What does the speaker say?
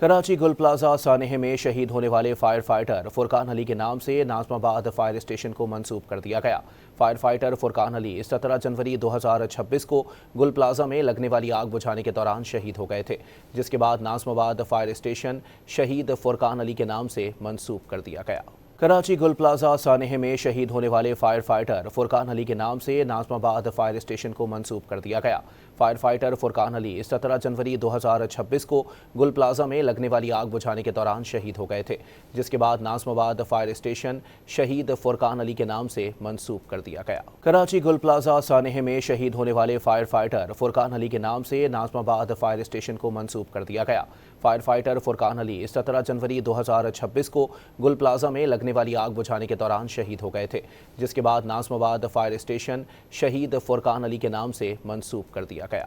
کراچی گل plaza سانحہ میں شہید ہونے والے فائر فائٹر فرقان علی کے نام سے ناظم آباد فائر اسٹیشن کو منسوب کر دیا گیا۔ فائر فائٹر فرقان علی 17 جنوری 2026 کو گل پلازہ میں لگنے والی آگ بجھانے کے دوران شہید ہو گئے تھے، جس کے بعد ناظم آباد فائر اسٹیشن شہید فرقان علی کے نام سے منسوب کر دیا گیا۔ کراچی گل پلازہ سانحہ میں شہید ہونے والے فائر فائٹر فرقان علی کے نام سے ناظم آباد فائر اسٹیشن کو منسوب کر دیا گیا۔ فائر فائٹر فرقان علی 17 جنوری 2026 کو گل پلازہ میں لگنے والی آگ بجھانے کے دوران شہید ہو گئے تھے، جس کے بعد ناظم آباد فائر اسٹیشن شہید فرقان علی کے نام سے منسوب کر دیا گیا۔ کراچی گل پلازہ سانحہ میں شہید ہونے والے فائر فائٹر فرقان علی کے نام سے ناظم آباد فائر اسٹیشن کو منسوب کر دیا گیا۔ فائر فائٹر فرقان علی 17 جنوری 2026 کو گل پلازہ میں لگنے والی آگ بجھانے کے دوران شہید ہو گئے تھے، جس کے بعد ناظم آباد فائر اسٹیشن شہید فرقان علی کے نام سے منسوب کر دیا گیا۔